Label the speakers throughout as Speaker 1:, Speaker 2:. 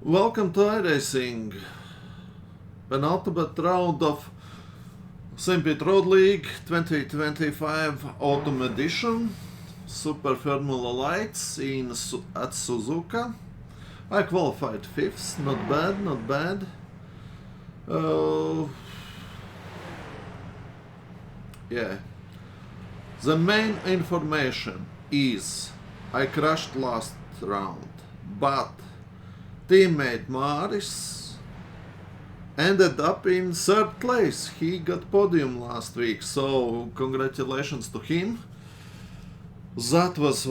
Speaker 1: Welcome to iRacing, penultimate round of Simpit Road League 2025 Autumn Edition. Super Formula Lights at Suzuka. I qualified 5th, not bad, not bad. Yeah. The main information is I crashed last round, but teammate Maris ended up in 3rd place. He got podium last week, so congratulations to him. That was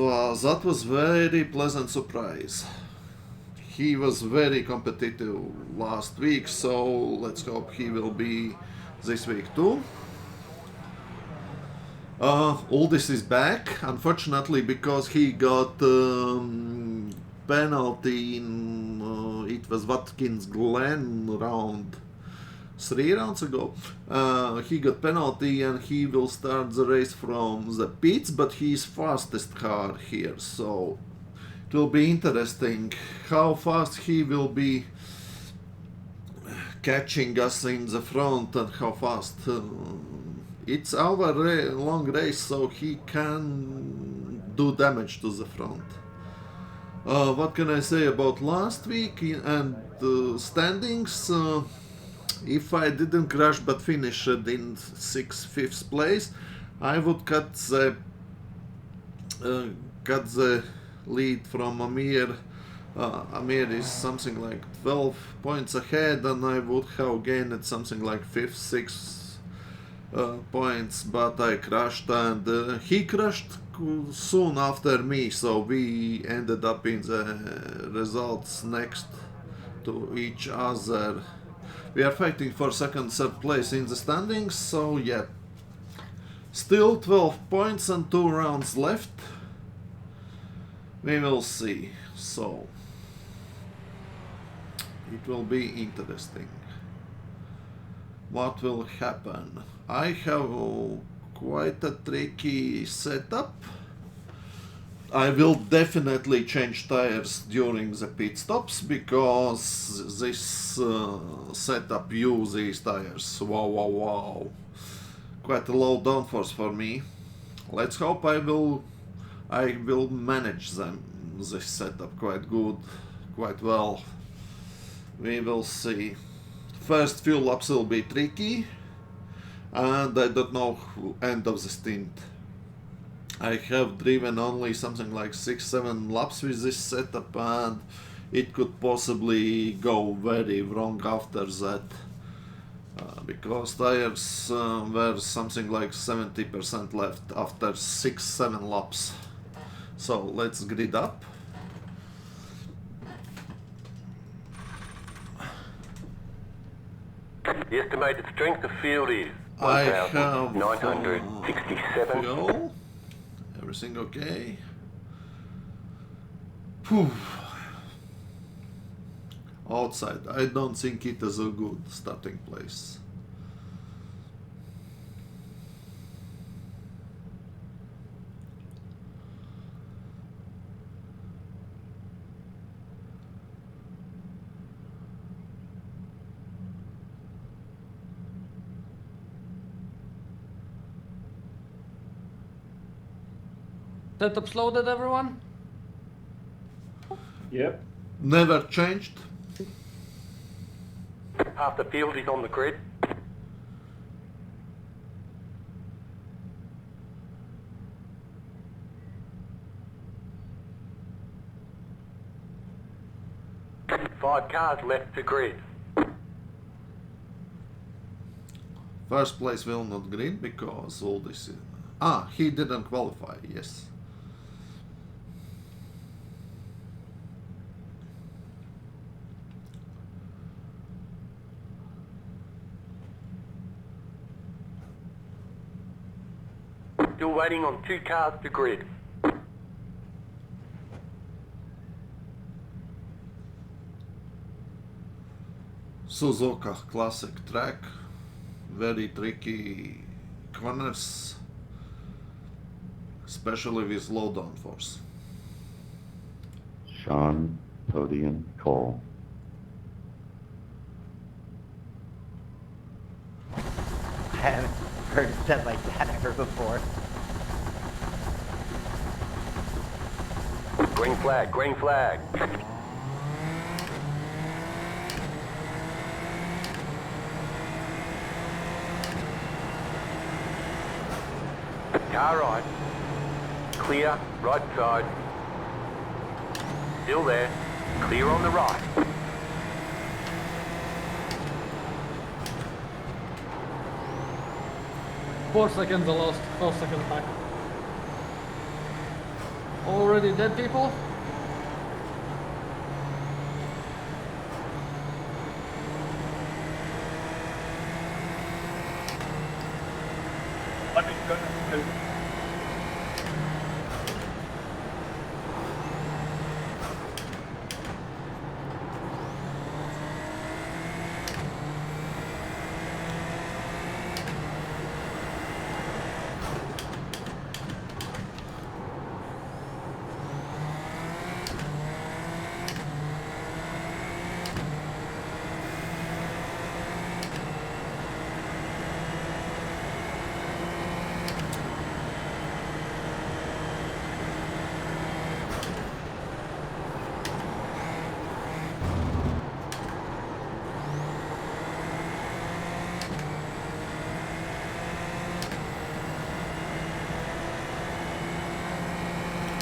Speaker 1: very pleasant surprise. He was very competitive last week, so let's hope he will be this week too. Aldis is back, unfortunately, because he got penalty in it was Watkins Glen round 3 rounds ago. He got penalty and he will start the race from the pits, but he's fastest car here, so it will be interesting how fast he will be catching us in the front and how fast. It's our long race, so he can do damage to the front. What can I say about last week and standings? If I didn't crash but finished in 5th place, I would cut the lead from Amir. Amir is something like 12 points ahead, and I would have gained something like 5th, 6th points, but I crashed, and he crashed soon after me, so we ended up in the results next to each other. We are fighting for 2nd, 3rd place in the standings, so yeah. Still 12 points and 2 rounds left. We will see, so it will be interesting. What will happen? I have quite a tricky setup. I will definitely change tires during the pit stops because this setup uses tires. Wow. Quite a low downforce for me. Let's hope I will manage this setup quite well. We will see. First few laps will be tricky, and I don't know end of the stint. I have driven only something like 6-7 laps with this setup, and it could possibly go very wrong after that, because tires were something like 70% left after 6-7 laps. So let's grid up.
Speaker 2: The estimated strength of field is
Speaker 1: I have
Speaker 2: 1,967.
Speaker 1: fuel. Everything okay? Whew. Outside, I don't think it is a good starting place.
Speaker 3: Setup's loaded, everyone?
Speaker 4: Yep.
Speaker 1: Never changed.
Speaker 2: Half the field is on the grid. Five cars left to grid.
Speaker 1: First place will not grid because all this is... he didn't qualify, yes.
Speaker 2: Still waiting on 2 cars to grid.
Speaker 1: Suzuka classic track, very tricky corners, especially with low downforce.
Speaker 4: Sean, Podium, Cole.
Speaker 5: I haven't heard it said like that ever before.
Speaker 2: Green flag, green flag. Car right. Clear, right side. Still there. Clear on the right.
Speaker 3: 4 seconds are lost, 4 seconds back. Already dead people?
Speaker 6: Let me go.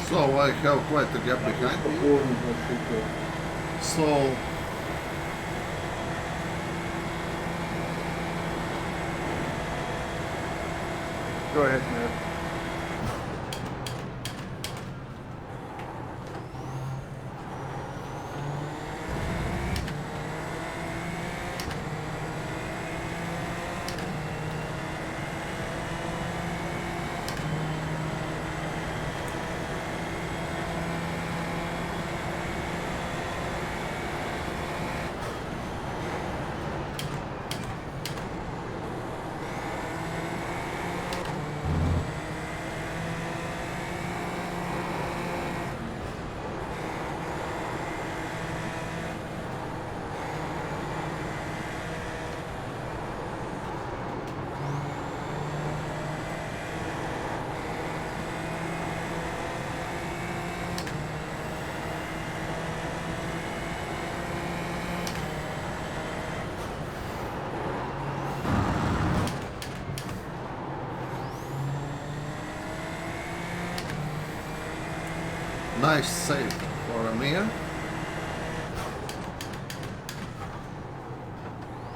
Speaker 1: So I have quite a gap behind me. So
Speaker 6: Go ahead, Mayor.
Speaker 1: nice save for Amir.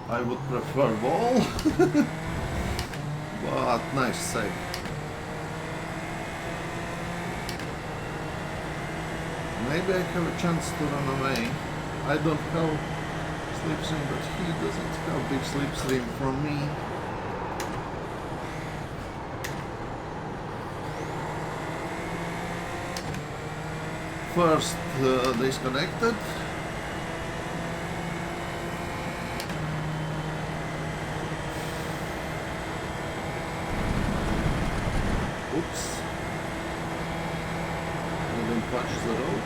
Speaker 1: I would prefer ball, but nice save. Maybe I have a chance to run away. I don't have slipstream, but he doesn't have big slipstream from me. First disconnected. Oops. Didn't touch the road.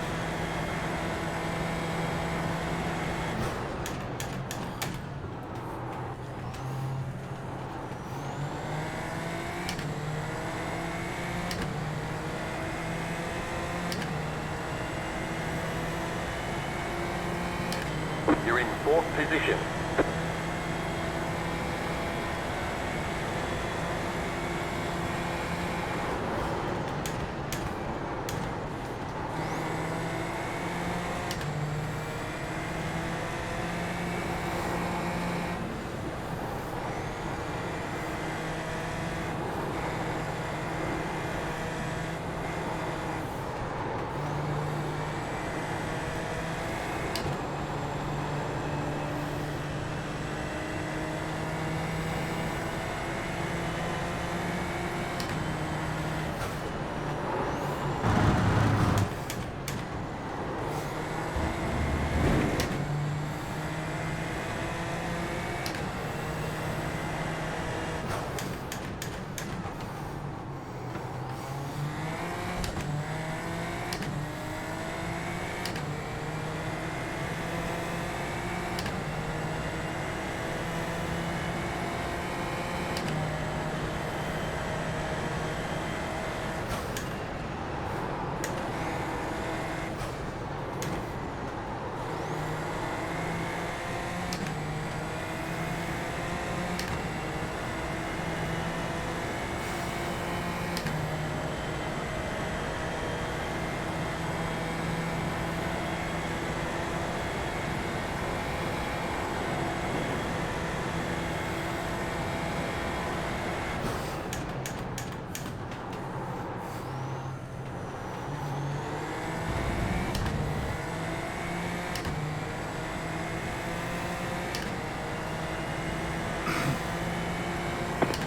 Speaker 2: You're in fourth position.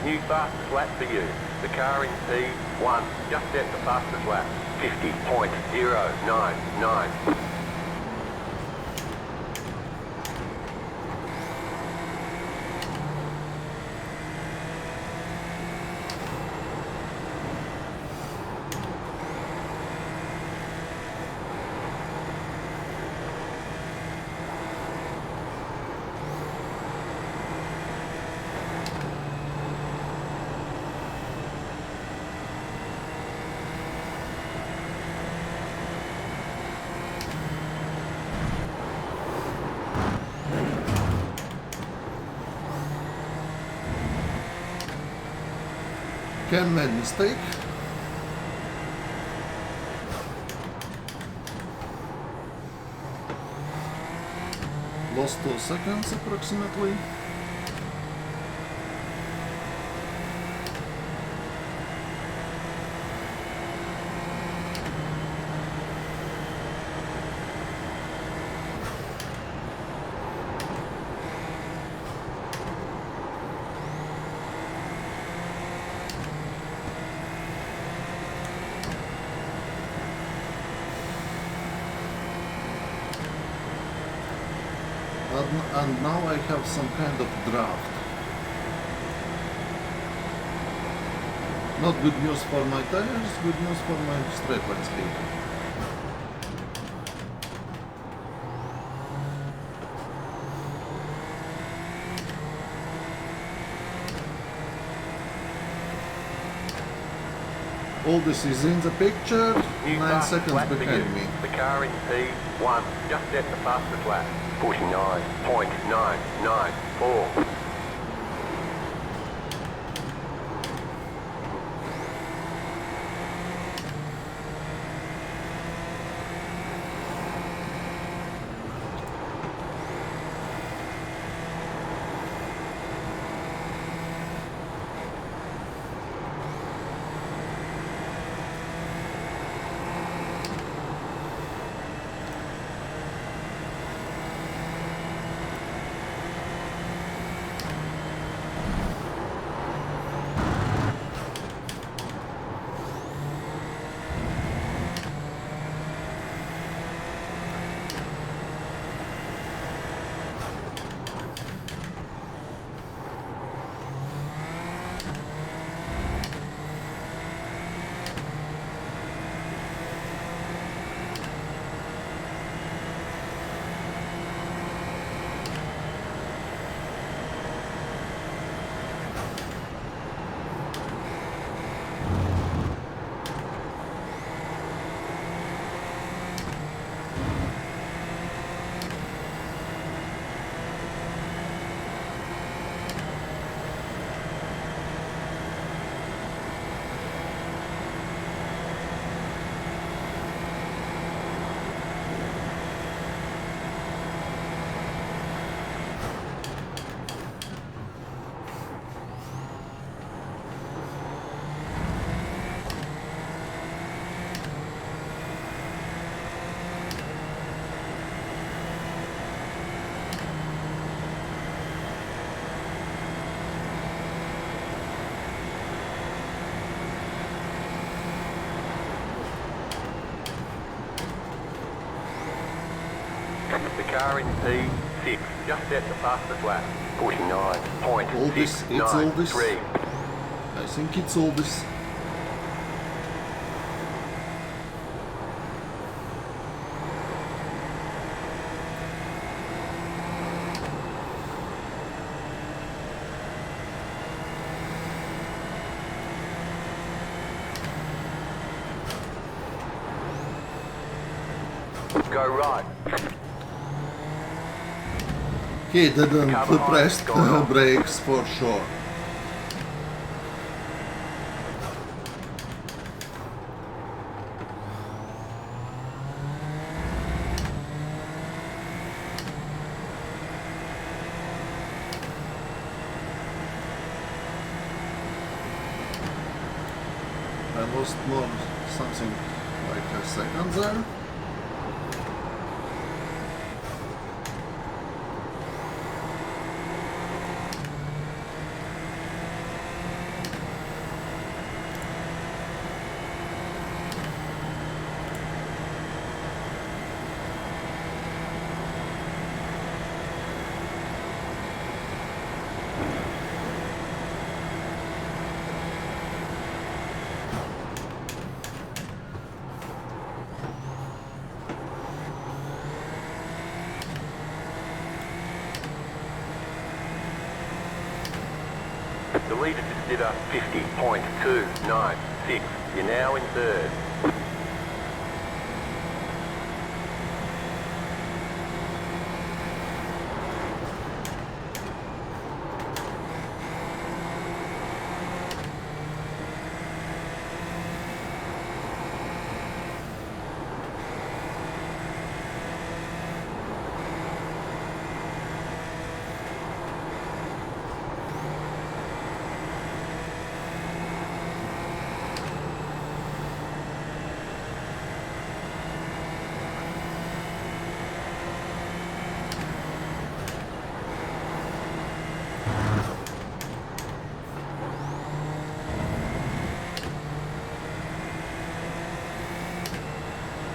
Speaker 2: new fastest lap for you. The car in P1 just set the fastest lap. 50.099.
Speaker 1: Ken made mistake. Lost 2 seconds approximately. And now I have some kind of draft. Not good news for my tires, good news for my straight line speed. All this is in the picture,
Speaker 2: New
Speaker 1: 9
Speaker 2: fastest
Speaker 1: seconds
Speaker 2: lap for you.
Speaker 1: behind me.
Speaker 2: The car in P1 just set the fastest lap. 49.994. The car in P6 just set the fastest lap. 49.693.
Speaker 1: It's all this. I think it's all this.
Speaker 2: Go right.
Speaker 1: He didn't press the brakes for sure. I lost more, something like a second there.
Speaker 2: The leader just did a 50.296. You're now in third.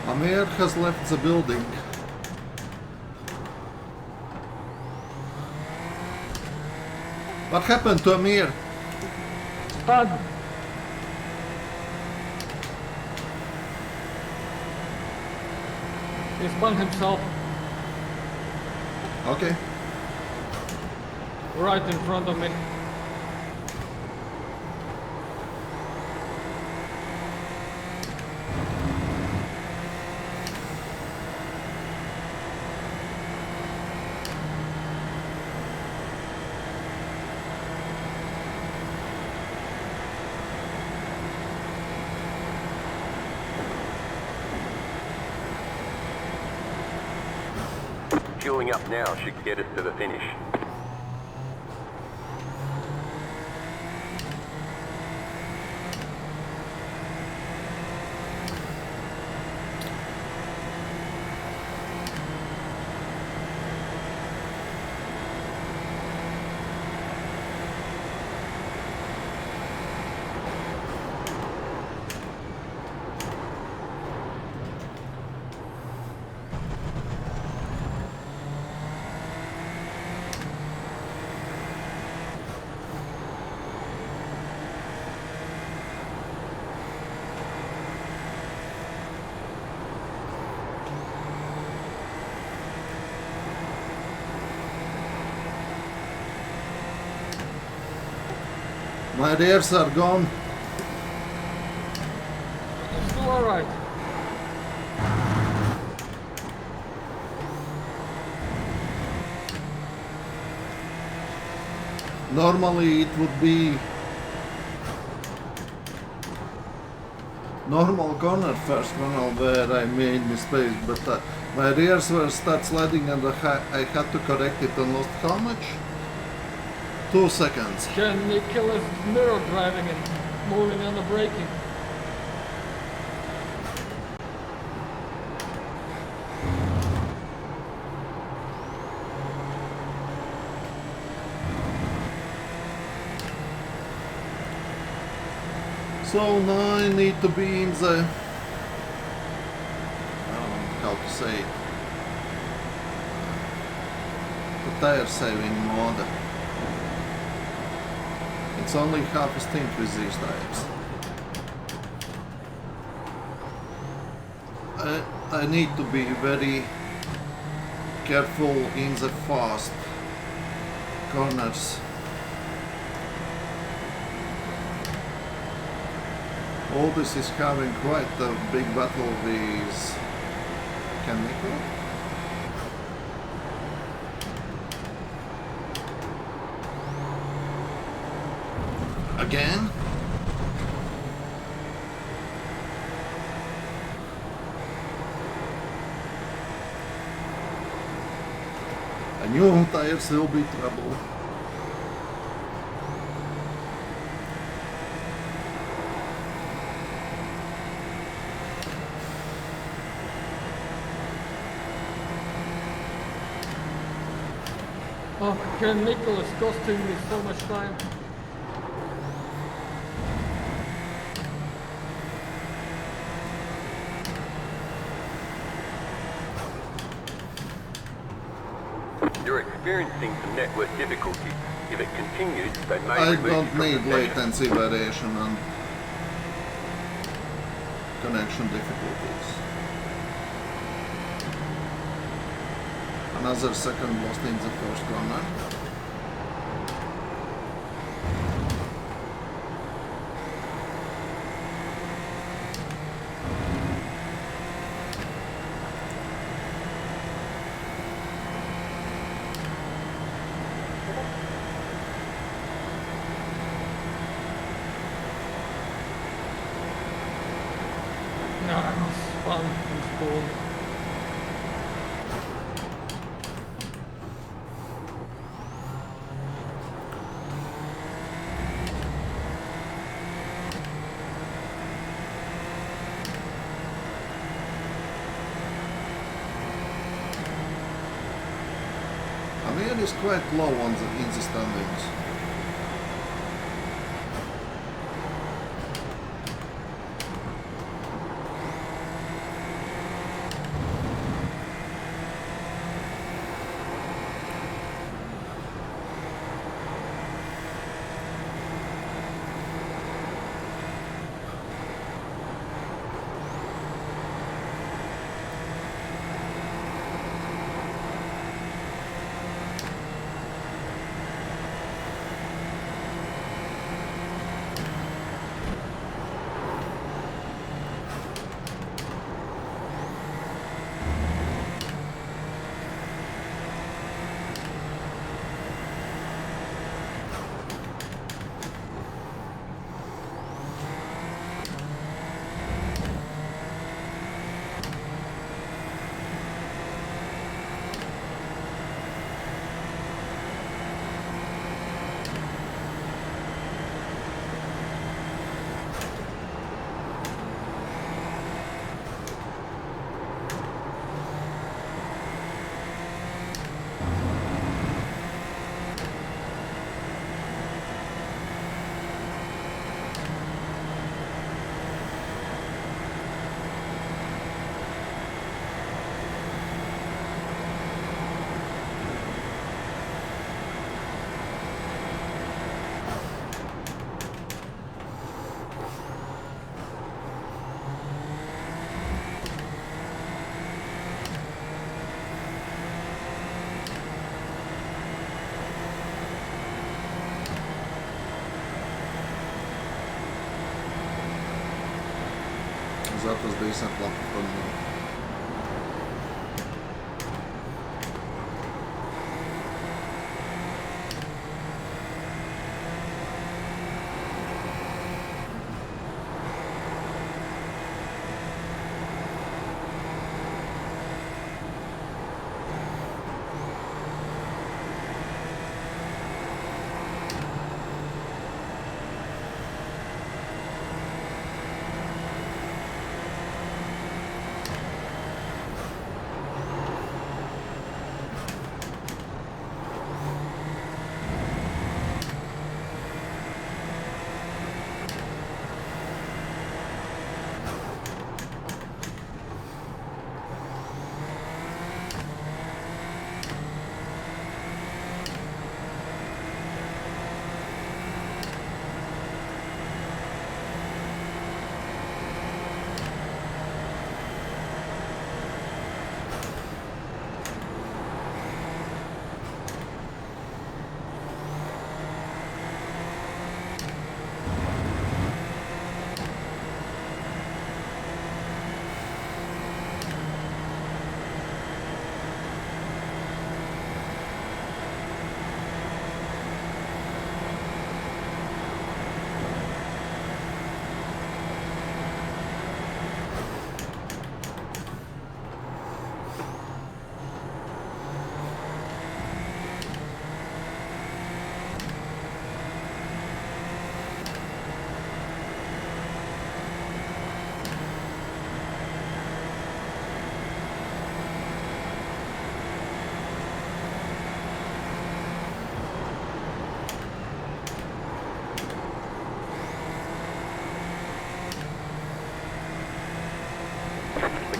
Speaker 1: Amir has left the building. What happened to Amir?
Speaker 3: Spud! He spun himself
Speaker 1: Okay.
Speaker 3: right in front of me.
Speaker 2: Fueling up now should get us to the finish.
Speaker 1: My rears are gone.
Speaker 3: It's still alright.
Speaker 1: Normally it would be normal corner first one where I made mistakes, but my rears were start sliding and I had to correct it and lost how much? 2 seconds.
Speaker 3: Can they kill us mirror driving and moving on the braking?
Speaker 1: So now I need to be in the, I don't know how to say it, the tire saving mode. It's only half a stint with these tires. I need to be very careful in the fast corners. All this is having quite a big battle with chemical. Again? I knew tires will be trouble.
Speaker 3: Oh, Ken Nickel is costing me so much time.
Speaker 2: You're experiencing some network difficulties. If it continues, they may
Speaker 1: I
Speaker 2: remove you
Speaker 1: don't
Speaker 2: from
Speaker 1: need
Speaker 2: the session.
Speaker 1: latency variation and connection difficulties. Another second lost in the first corner.
Speaker 3: spawn and spawn.
Speaker 1: Amir is quite low on in the standings. That was decent luck from me.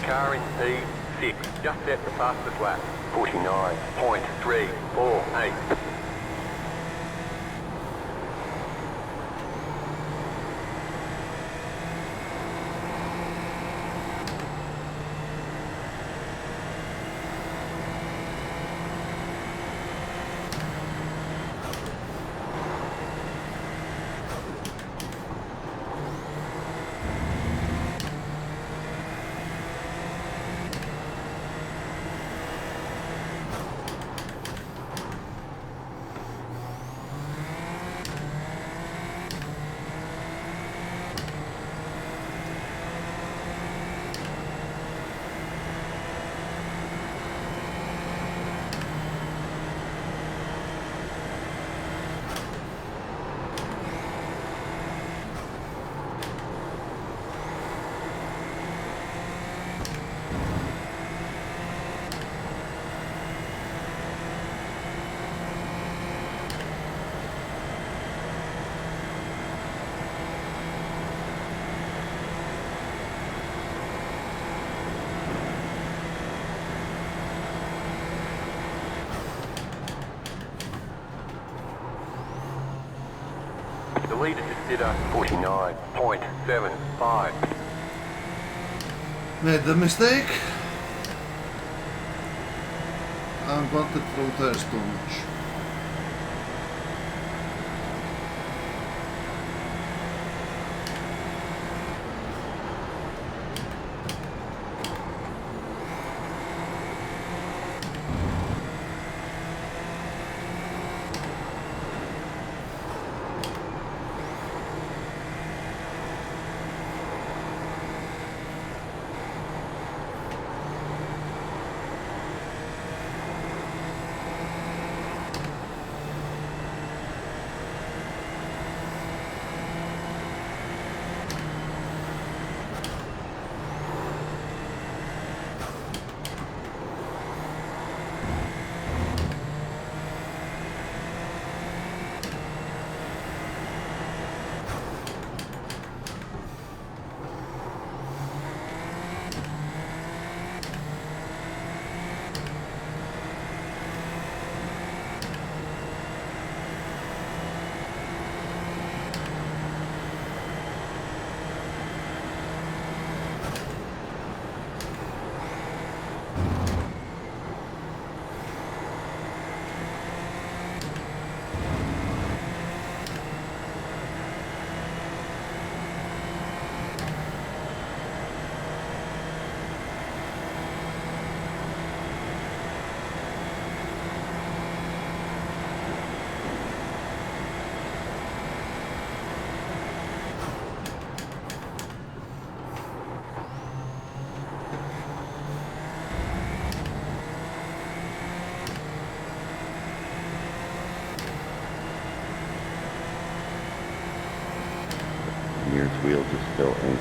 Speaker 2: Car in P6, just set the fastest lap. 49.348. The leader just did a 49.75.
Speaker 1: Made the mistake. And wanted through tires too much.
Speaker 4: Nearest wheels is still in.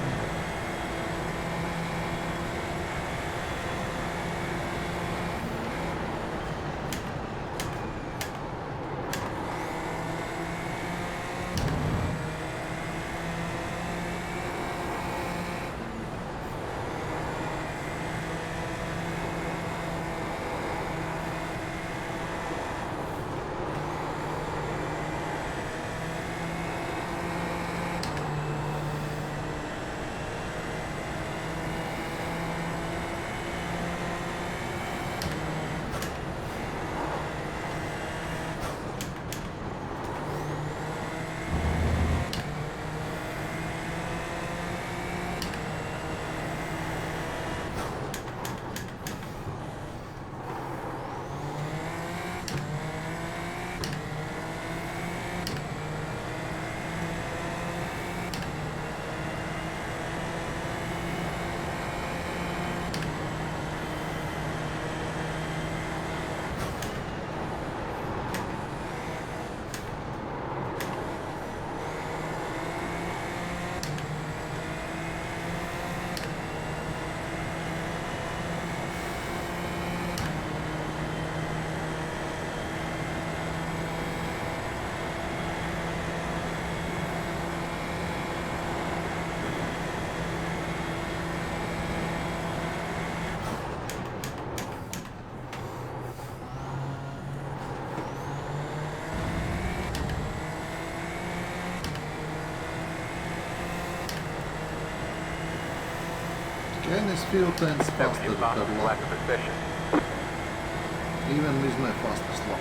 Speaker 1: Ken is few tenths faster per
Speaker 2: Lack
Speaker 1: lap,
Speaker 2: of possession.
Speaker 1: even with my fastest lap.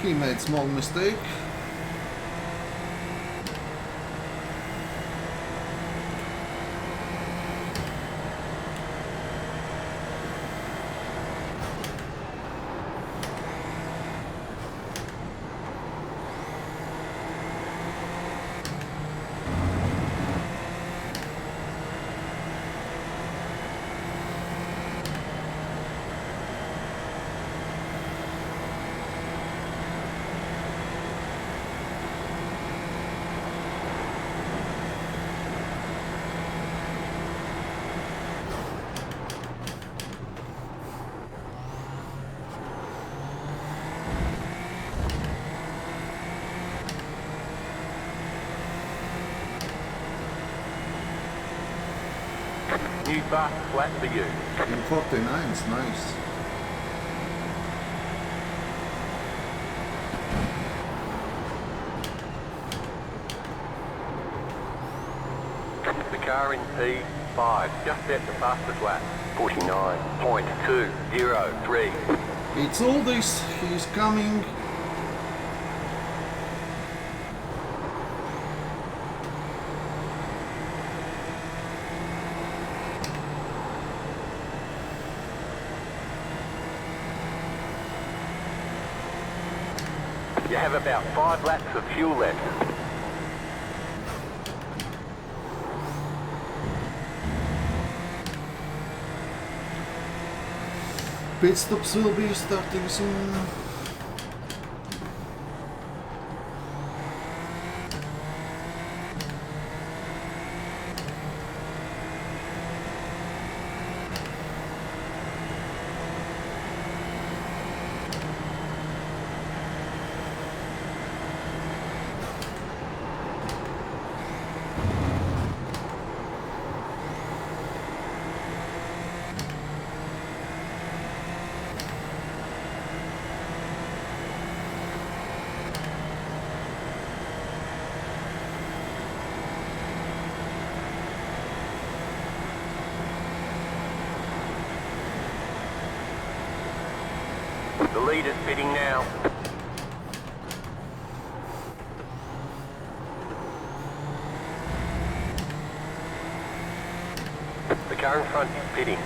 Speaker 1: He made small mistake.
Speaker 2: fast flat for you.
Speaker 1: In 49 is nice.
Speaker 2: The car in P5 just set the fastest lap. 49.203.
Speaker 1: It's all this, he's coming.
Speaker 2: You have about 5 laps of fuel left.
Speaker 1: Pit stops will be starting soon.
Speaker 2: The leader's pitting now. The car in front is pitting.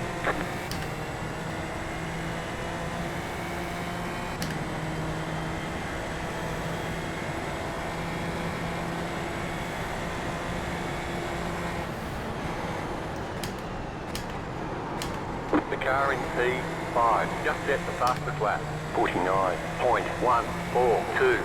Speaker 2: The car in P5 just set the fastest lap. 49.142.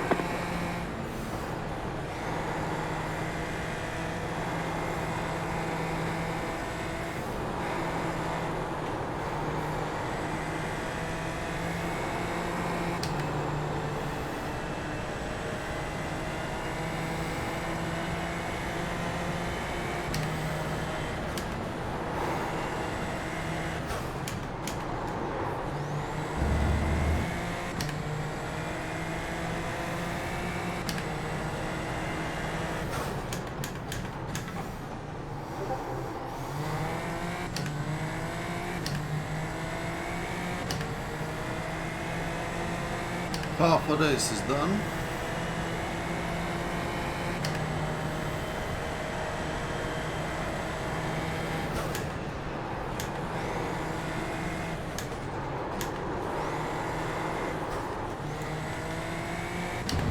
Speaker 1: Half a race is done.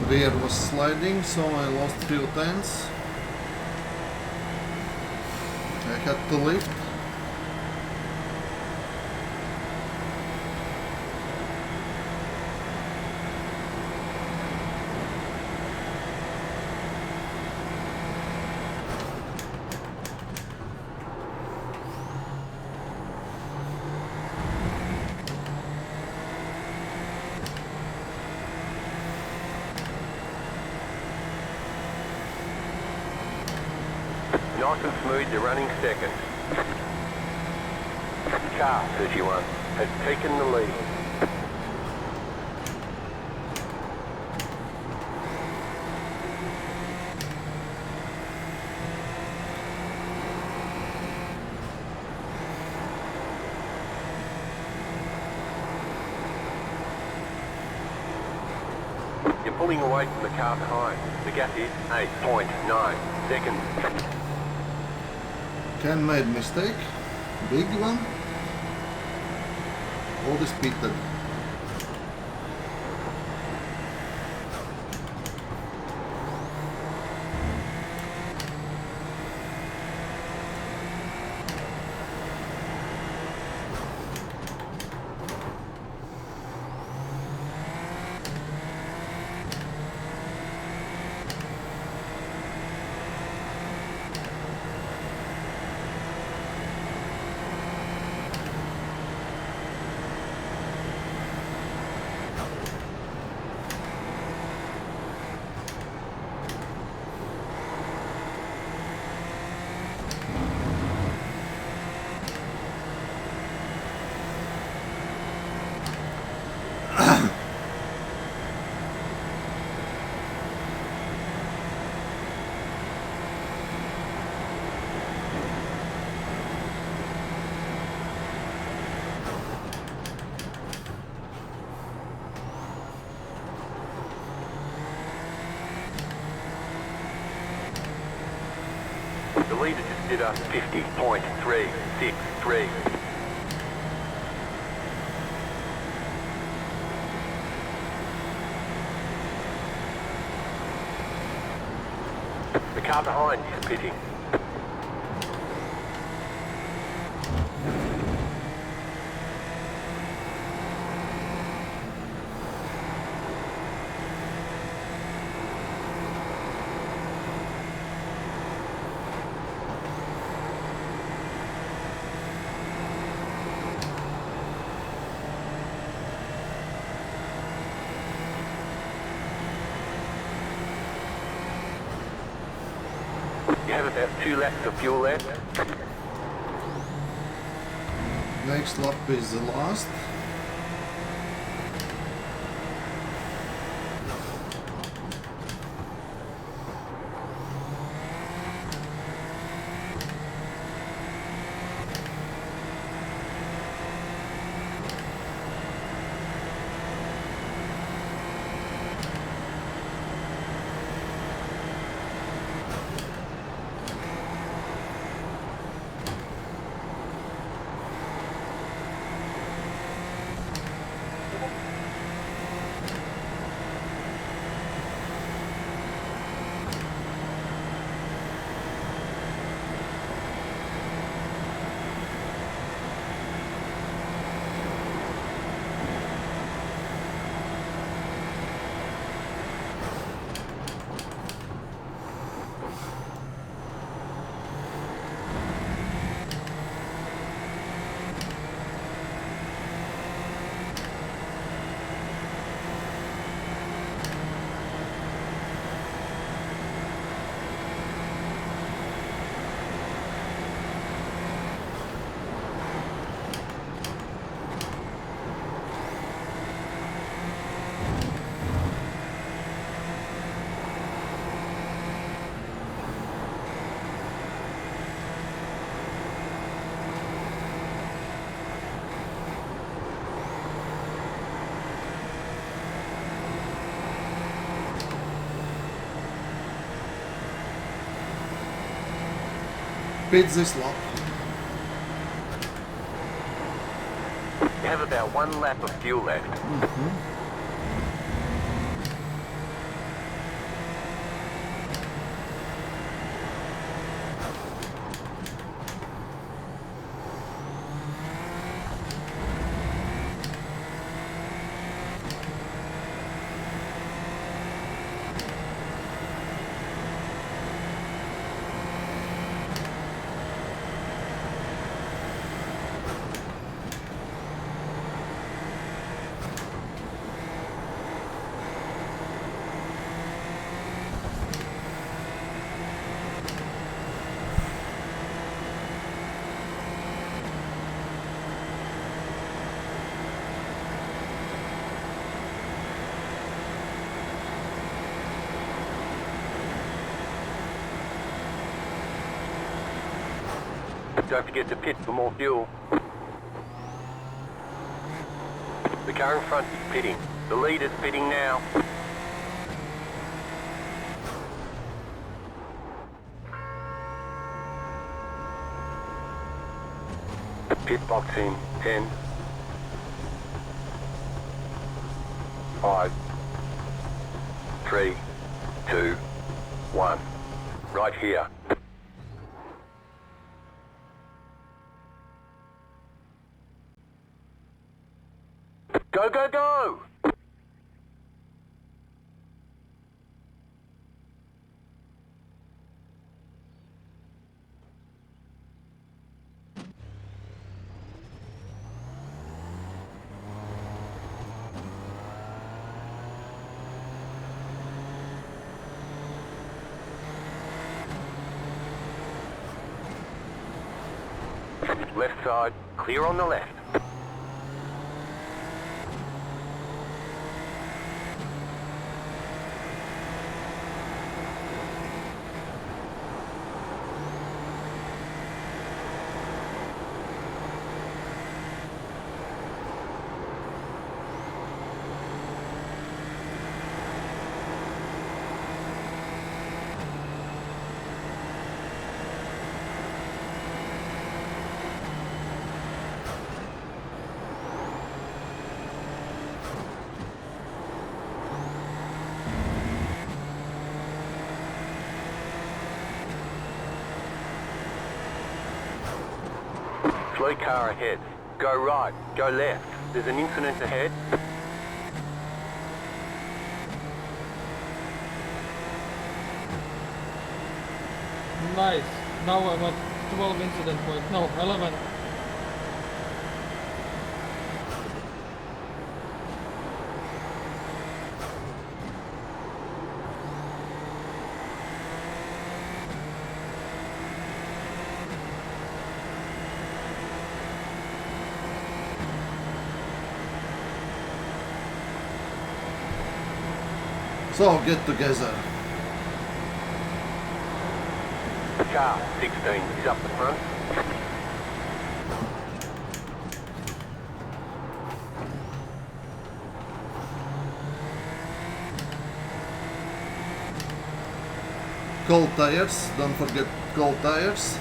Speaker 1: Rear was sliding, so I lost few tenths. I had to lift.
Speaker 2: Nice and smooth, you're running second. Car 31 has taken the lead. You're pulling away from the car behind. The gap is 8.9 seconds.
Speaker 1: Ken made mistake, big one. All is pitted.
Speaker 2: leader just did a 50.363. The car behind is pitting. You have about 2 laps of fuel left.
Speaker 1: Next lap is the last. Pit this lap.
Speaker 2: You have about 1 lap of fuel left. Don't forget to pit for more fuel. The car in front is pitting. The leader's pitting now. Pit box in 10, 5, 3, 2, 1. Right here. Go, go, go! Left side, clear on the left. slow car ahead. Go right, go left. There's an incident ahead.
Speaker 3: Nice. Now I'm at 12 incident point. No, 11.
Speaker 1: So get together.
Speaker 2: Car 16 is up the front.
Speaker 1: Cold tires, don't forget cold tires.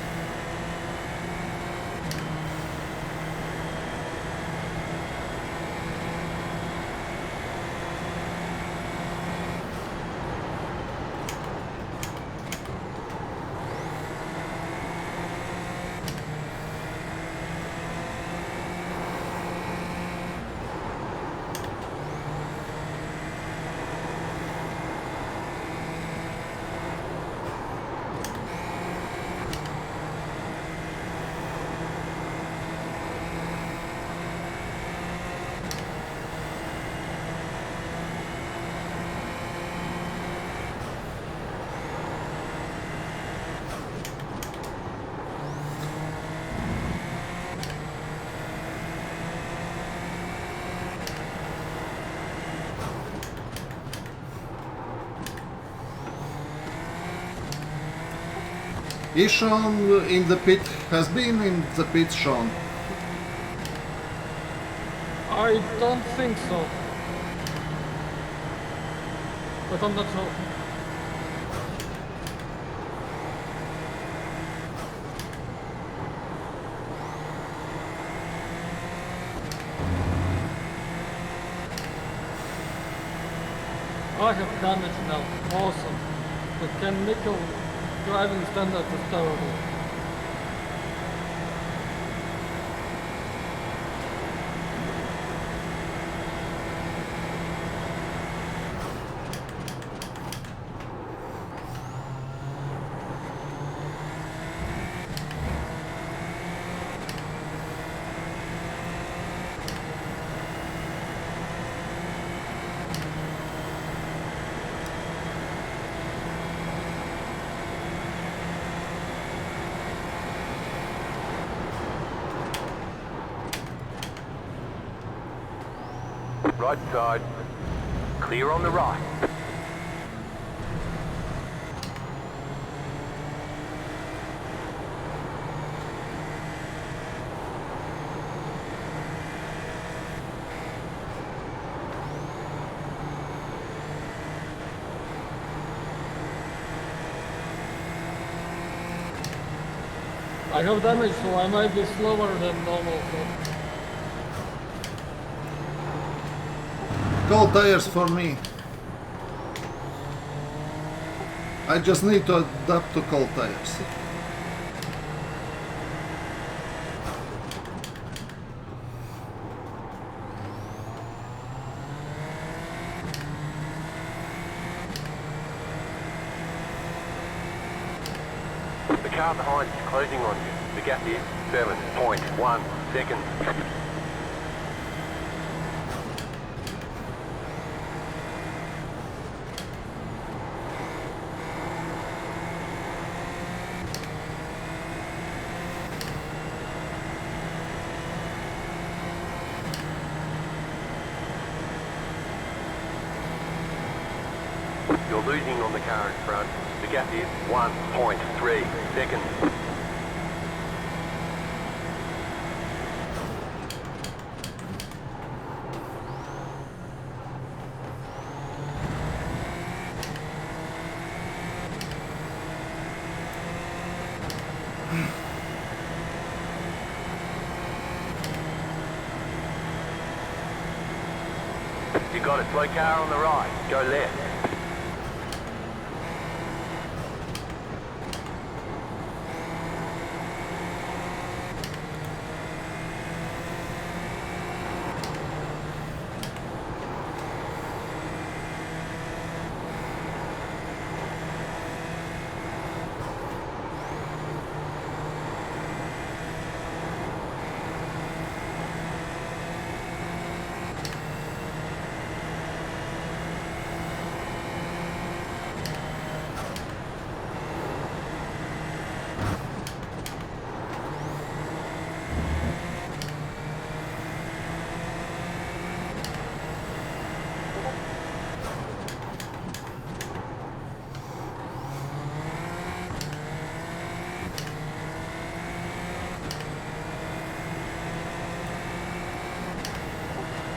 Speaker 1: Is Sean in the pit? Has been in the pit, Sean?
Speaker 3: I don't think so. But I'm not sure. I have damage now. Awesome. The chemical driving standard is terrible.
Speaker 2: Right side. Clear on the right.
Speaker 3: I have damage, so I might be slower than normal. So.
Speaker 1: Cold tires for me. I just need to adapt to cold tires.
Speaker 2: The car behind is closing on you. The gap is 7.1 seconds. You're losing on the car in front. The gap is 1.3 seconds. You got a slow car on the right. Go left.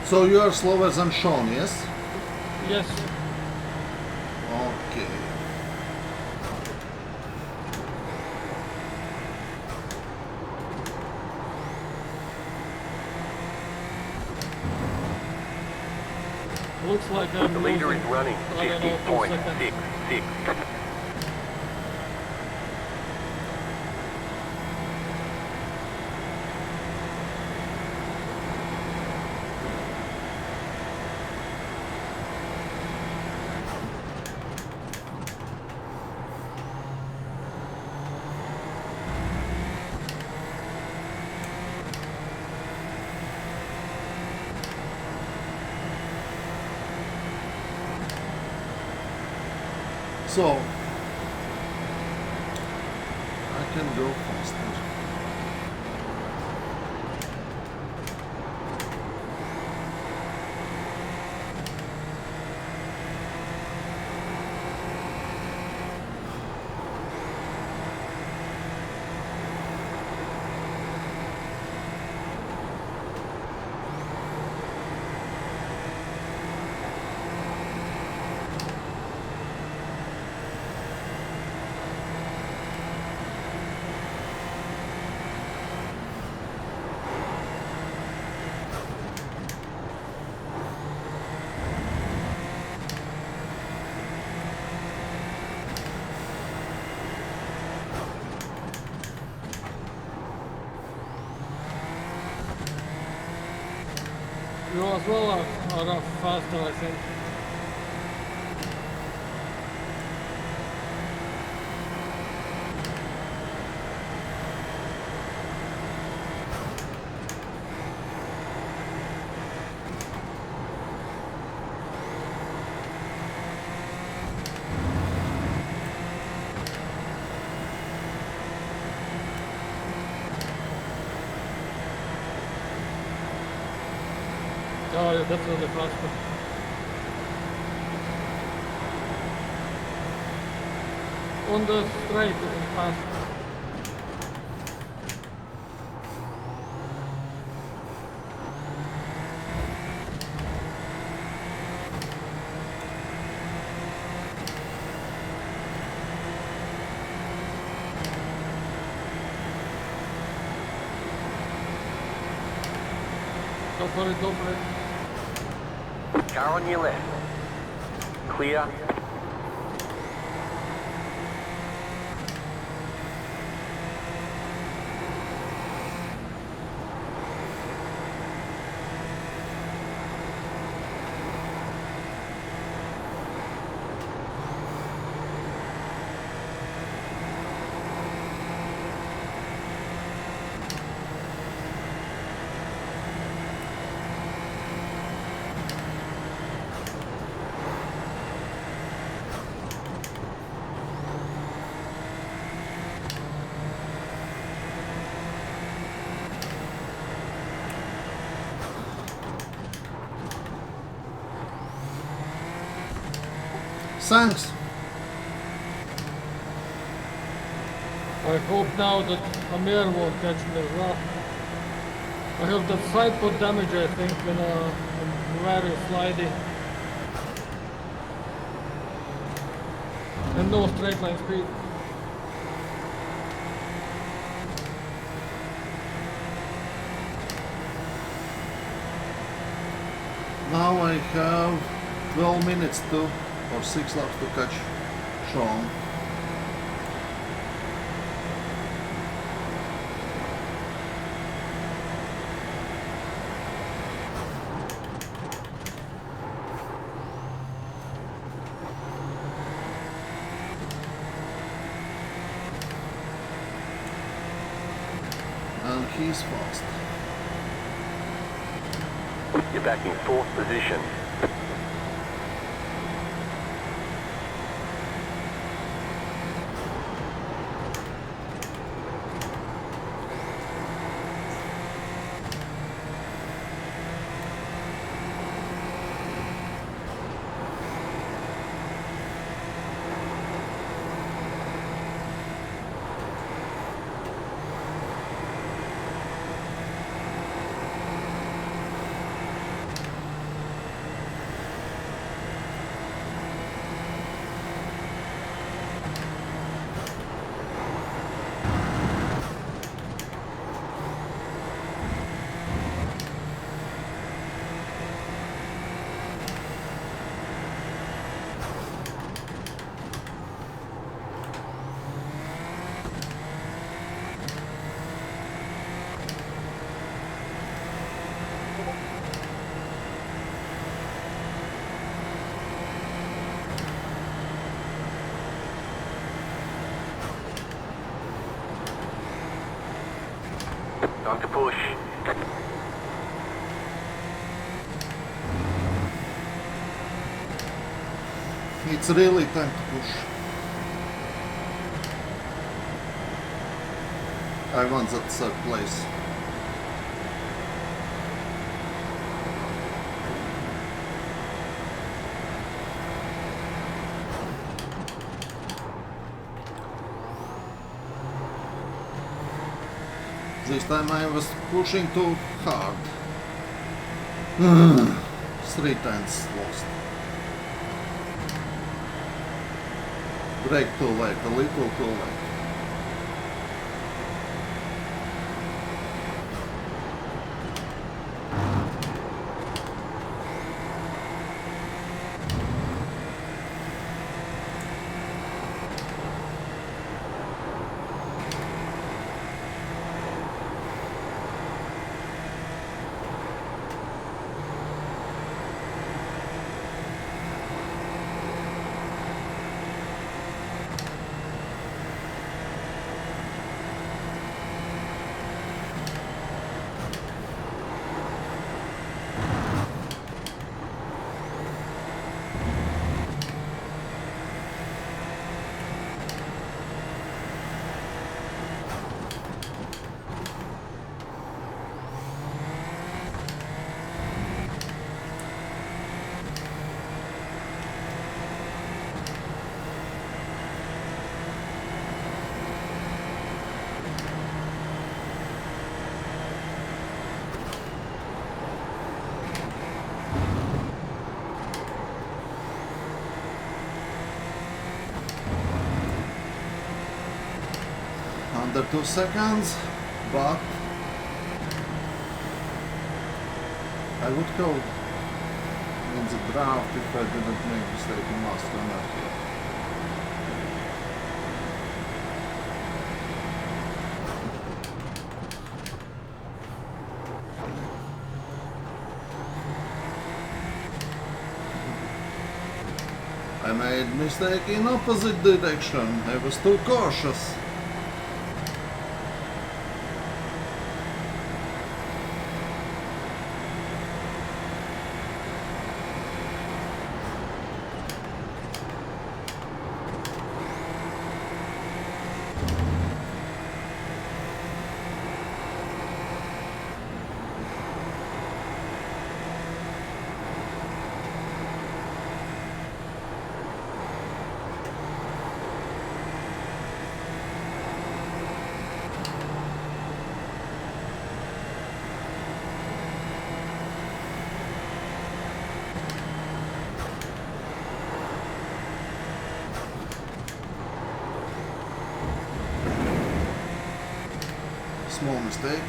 Speaker 1: So you are slower than Sean, yes?
Speaker 3: Yes.
Speaker 1: Okay.
Speaker 3: Looks like I'm
Speaker 2: The leader is
Speaker 3: losing,
Speaker 2: running
Speaker 3: I don't know, 2 seconds.
Speaker 2: 50.66.
Speaker 1: So I can go faster.
Speaker 3: You as well are faster, I think. Oh, you're definitely faster. On the straight, it's fast. Go for it, go for it.
Speaker 2: Car on your left. Clear.
Speaker 1: Thanks.
Speaker 3: I hope now that Amir won't catch me as well. I have that side pod damage, I think, when I'm very slidey. And no straight line speed.
Speaker 1: Now I have 12 minutes to, or 6 laps to catch Sean. And he's fast.
Speaker 2: You're back in 4th position. Time to push.
Speaker 1: It's really time to push. I want that third place. This time I was pushing too hard. 3 tenths lost. Brake too late, a little too late. Under 2 seconds, but I would go in the draft if I didn't make mistake in last corner here. I made mistake in opposite direction. I was too cautious. Small mistake.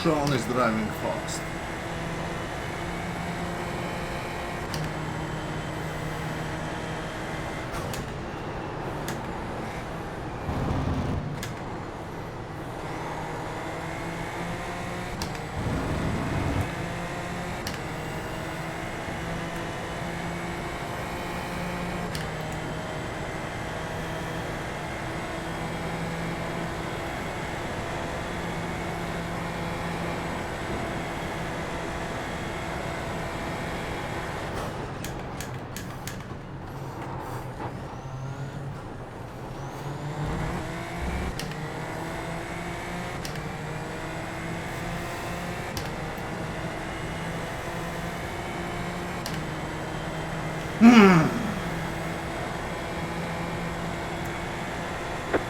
Speaker 1: Sean is driving fast.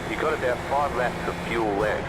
Speaker 2: You've got about 5 laps of fuel left.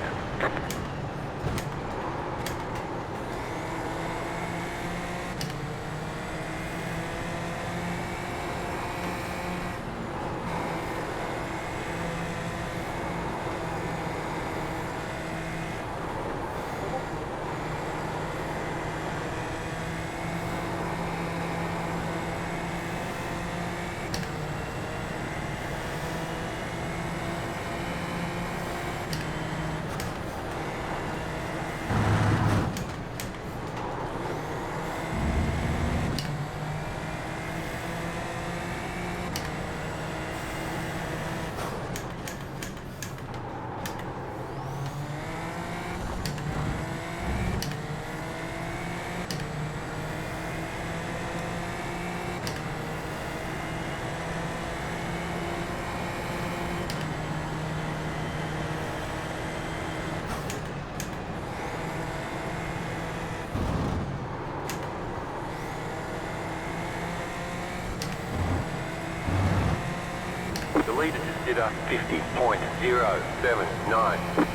Speaker 2: leader just did a 50.079.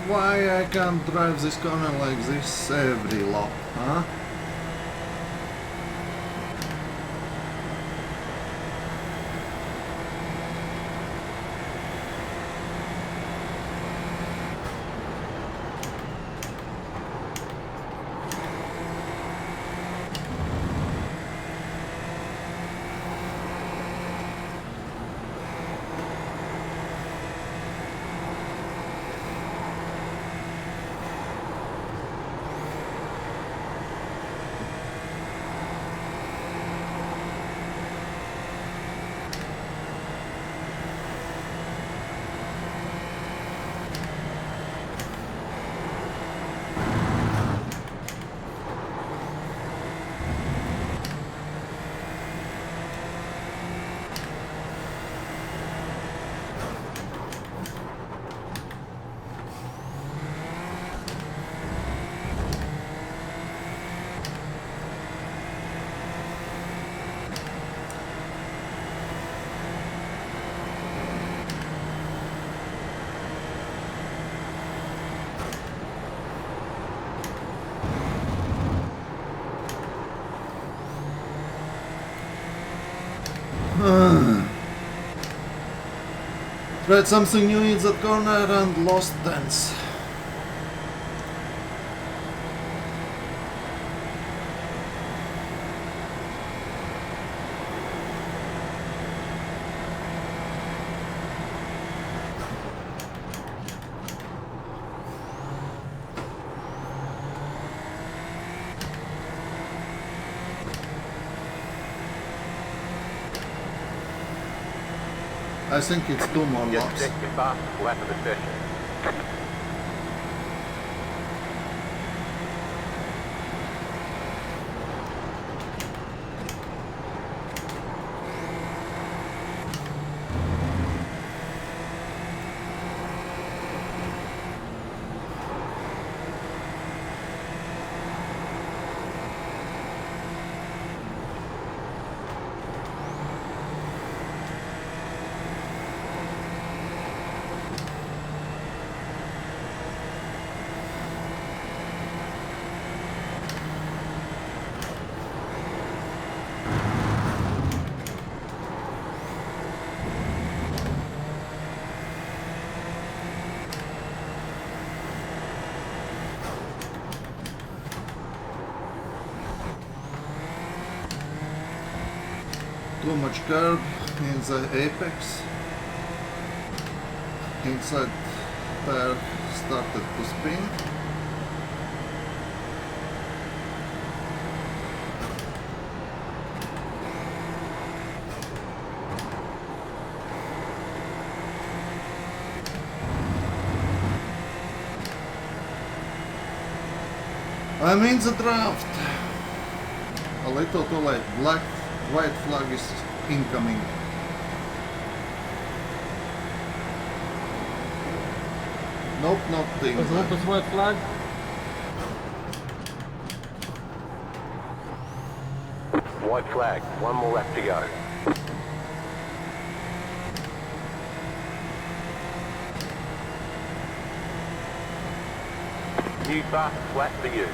Speaker 1: Why I can't drive this corner like this every lap, huh? Tried something new in that corner and lost tense. I think it's 2 more
Speaker 2: Just
Speaker 1: laps.
Speaker 2: check your fastest lap of the session.
Speaker 1: Too much curb in the apex. Inside tire started to spin. I'm in the draft. A little too late. White flag is incoming. Nope, not in
Speaker 3: I hope it's white flag.
Speaker 2: White flag, 1 more lap to go. New fastest lap for you.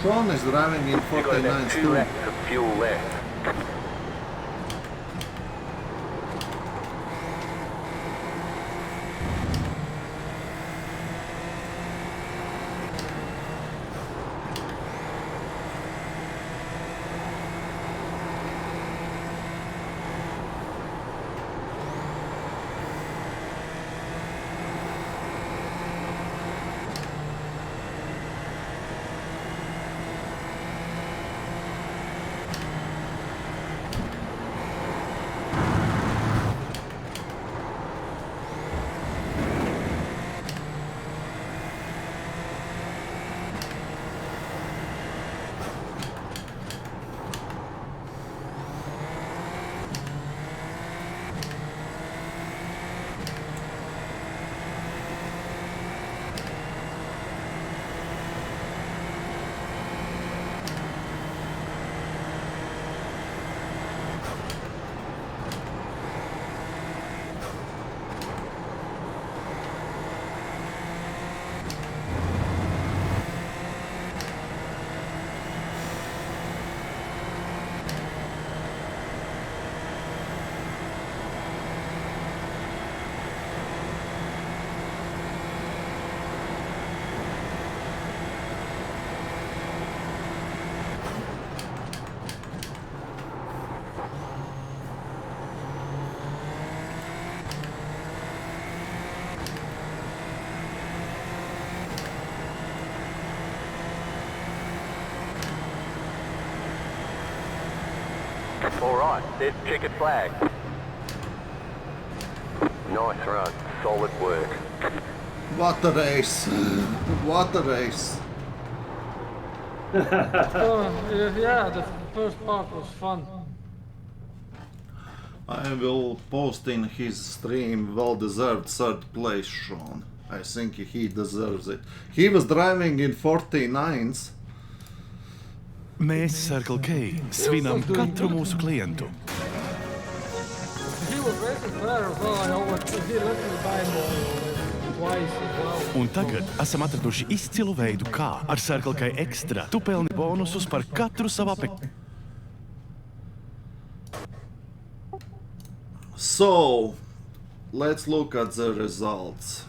Speaker 1: Sean is driving in
Speaker 2: You've got
Speaker 1: 49
Speaker 2: about 2
Speaker 1: too.
Speaker 2: laps of fuel left. All right, there's checkered flag. Nice run, solid work.
Speaker 1: What a race! What a race!
Speaker 3: Yeah, the first part was fun.
Speaker 1: I will post in his stream well-deserved third place, Sean. I think he deserves it. He was driving in 49s.
Speaker 7: Mēs Circle K svinam katru mūsu klientu.
Speaker 3: He was racing fair as well. He let me buy more twice as well.
Speaker 7: Un tagad esam atraduši izcilu veidu, kā ar Circle K Extra tu pelni bonusus par katru savu apekli.
Speaker 1: So, let's look at the results.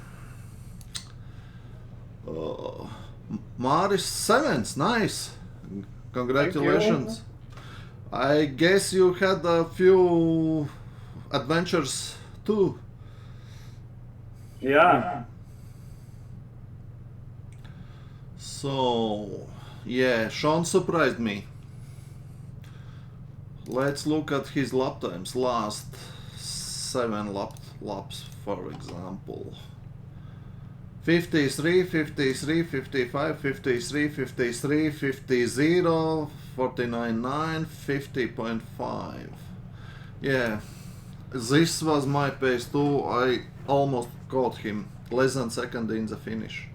Speaker 1: Maris 7th, nice. Congratulations. I guess you had a few adventures too.
Speaker 6: Yeah.
Speaker 1: So, yeah, Sean surprised me. Let's look at his lap times. Last 7 laps, for example. 53, 53, 55, 53, 53, 50, 0, 49.9, 50.5. Yeah, this was my pace too. I almost caught him, less than second in the finish.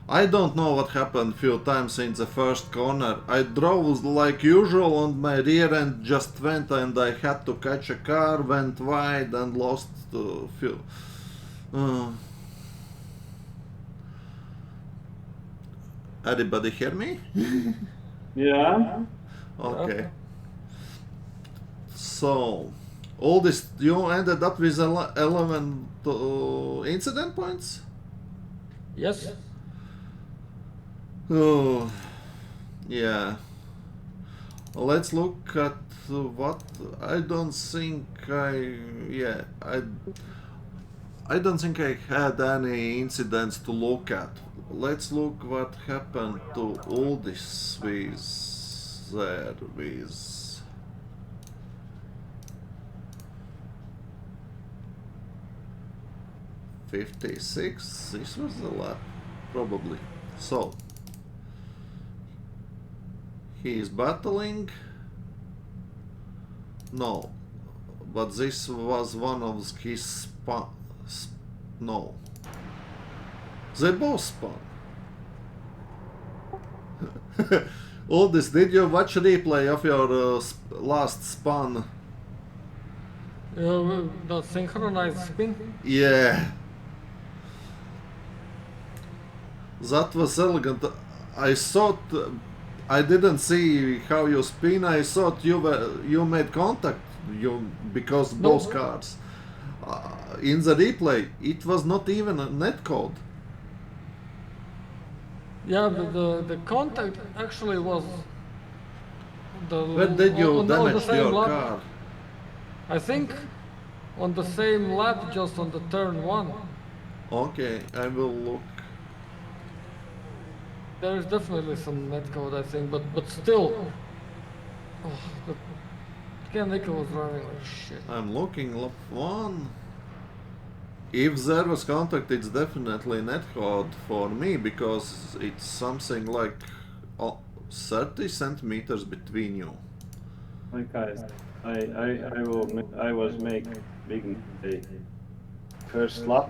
Speaker 1: I don't know what happened few times in the first corner. I drove like usual and my rear end just went and I had to catch a car, went wide and lost a few. Anybody hear me?
Speaker 6: Yeah.
Speaker 1: Okay. So, all this, you ended up with 11 incident points?
Speaker 3: Yes.
Speaker 1: Oh, yeah. Let's look at what I don't think I don't think I had any incidents to look at. Let's look what happened to all this with there with 56. This was the lap, probably. So he is battling. No, but this was one of his no. They both spun. All this, did you watch replay of your last spun?
Speaker 3: The synchronized spin?
Speaker 1: Yeah. That was elegant. I thought I didn't see how you spin. I thought you made contact because
Speaker 3: No.
Speaker 1: both cars. In the replay, it was not even a net code.
Speaker 3: Yeah, the contact actually was
Speaker 1: Where did you
Speaker 3: on the
Speaker 1: damage
Speaker 3: same
Speaker 1: your
Speaker 3: lap.
Speaker 1: car?
Speaker 3: I think on the same lap, just on the turn 1.
Speaker 1: Okay, I will look.
Speaker 3: There is definitely some netcode, I think, but still. Ken Nico was driving like shit.
Speaker 1: I'm looking lap 1. If there was contact, it's definitely netcode for me because it's something like 30 centimeters between you.
Speaker 6: Okay. I was make big mistake. First lap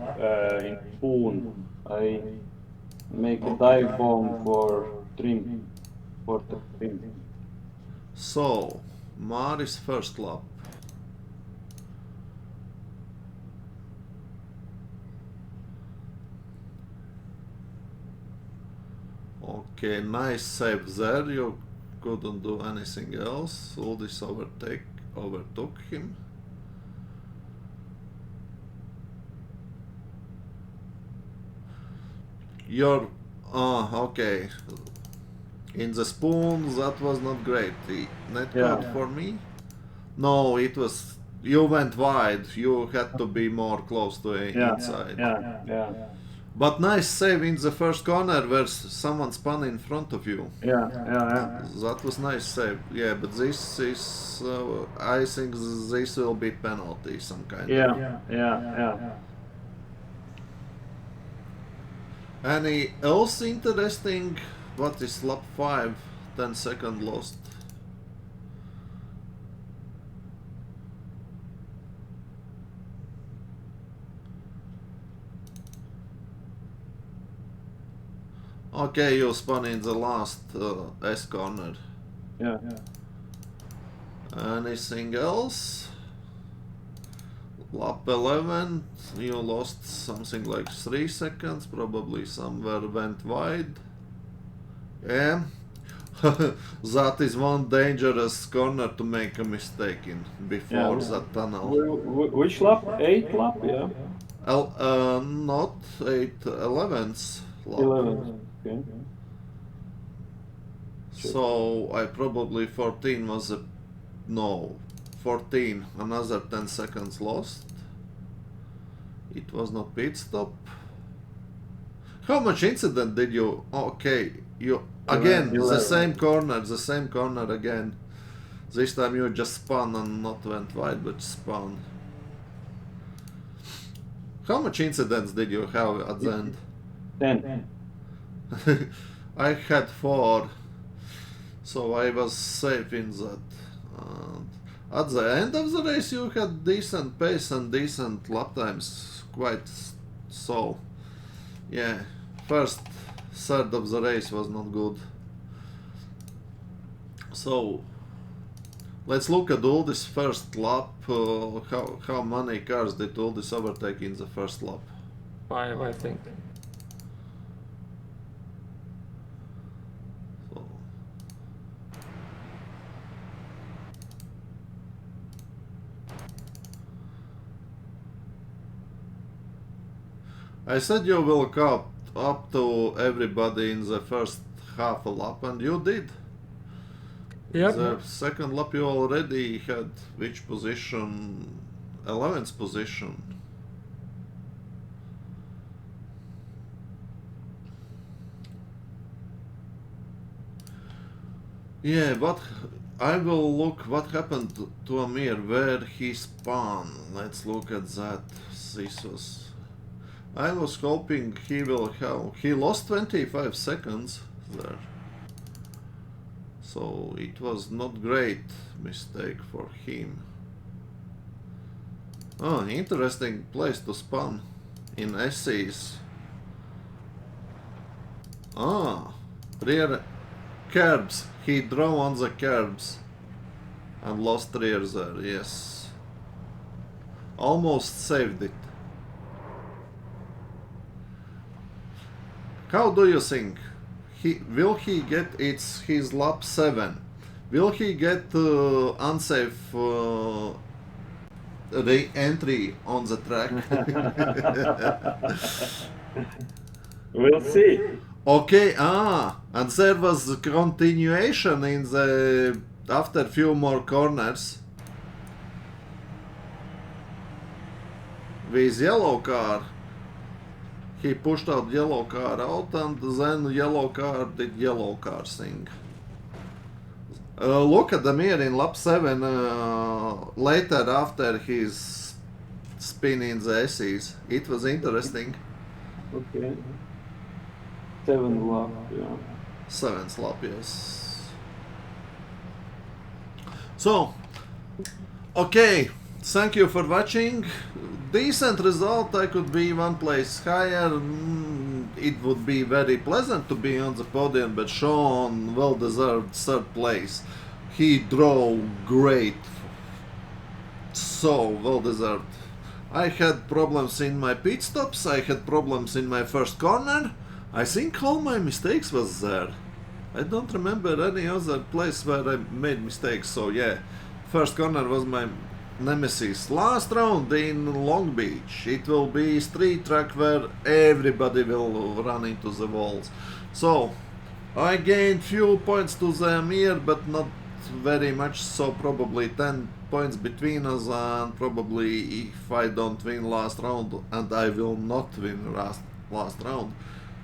Speaker 6: in Poon, I make a dive bomb for trim, for the trim.
Speaker 1: So, Mari's first lap. Okay, nice save there. You couldn't do anything else. All this overtook him. Okay. In the spoon, that was not great. The netcode
Speaker 6: Yeah.
Speaker 1: for me? No, it was. You went wide. You had to be more close to the
Speaker 6: Yeah,
Speaker 1: inside.
Speaker 6: yeah, yeah.
Speaker 1: But nice save in the first corner where someone spun in front of you.
Speaker 6: Yeah.
Speaker 1: That was nice save. Yeah, but this is... I think this will be penalty, some kind of.
Speaker 6: Yeah.
Speaker 1: Any else interesting? What is lap 5? 10 seconds lost. Okay, you spun in the last S corner.
Speaker 6: Yeah.
Speaker 1: Anything else? Lap 11, you lost something like 3 seconds, probably somewhere went wide. Yeah. That is one dangerous corner to make a mistake in before that tunnel.
Speaker 6: Which lap? 8th lap? Yeah.
Speaker 1: Not 8, 11th lap.
Speaker 6: 11th. Okay.
Speaker 1: So I probably 14 was no, 14, another 10 seconds lost. It was not pit stop. How much incident did you? Okay, you again
Speaker 6: 11.
Speaker 1: the same corner again. This time you just spun and not went wide, but spun. How much incidents did you have at the end?
Speaker 6: 10.
Speaker 1: I had 4, so I was safe in that. At the end of the race you had decent pace and decent lap times, quite so. Yeah, first third of the race was not good. So let's look at all this first lap. How many cars did all this overtake in the first lap?
Speaker 3: 5, I think.
Speaker 1: So, I said you will cut up to everybody in the first half a lap, and you did.
Speaker 3: Yep.
Speaker 1: The second lap you already had which position? 11th position. Yeah, but I will look what happened to Amir, where he spun. Let's look at that. This was... I was hoping he will have... He lost 25 seconds there. So it was not great mistake for him. Oh, interesting place to spun in SCs. Ah, rear curbs. He drove on the curbs and lost rear there, yes. Almost saved it. How do you think? Will he get his lap 7? Will he get unsafe re-entry on the track?
Speaker 6: We'll see.
Speaker 1: Okay, and there was a continuation in the after few more corners with yellow car. He pushed out yellow car out, and then yellow car did yellow car thing. Look at the mirror in lap 7 later after his spin in the SEs. It was interesting.
Speaker 6: Okay. 7th lap, yeah.
Speaker 1: 7th lap, yes. So, okay, thank you for watching. Decent result. I could be one place higher. It would be very pleasant to be on the podium, but Sean well deserved 3rd place. He drove great, so well deserved. I had problems in my pit stops. I had problems in my first corner. I think all my mistakes was there. I don't remember any other place where I made mistakes. So yeah, first corner was my nemesis. Last round in Long Beach, it will be street track where everybody will run into the walls. So I gained few points to the Amir, but not very much, so probably 10 points between us, and probably if I don't win last round, and I will not win last round.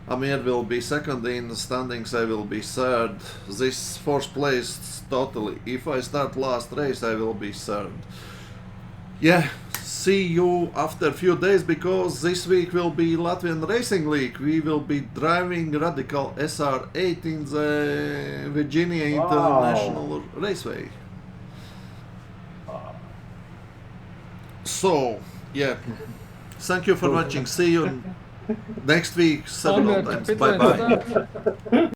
Speaker 1: Amir will be second in the standings, I will be third. This fourth place totally. If I start last race, I will be third. Yeah, see you after a few days, because this week will be Latvian Racing League. We will be driving Radical SR8 in the Virginia
Speaker 6: Wow.
Speaker 1: International Raceway. So, yeah, thank you for watching. See you next week several
Speaker 3: Amir,
Speaker 1: times.
Speaker 3: pit
Speaker 1: Bye
Speaker 3: lane
Speaker 1: bye.
Speaker 3: start.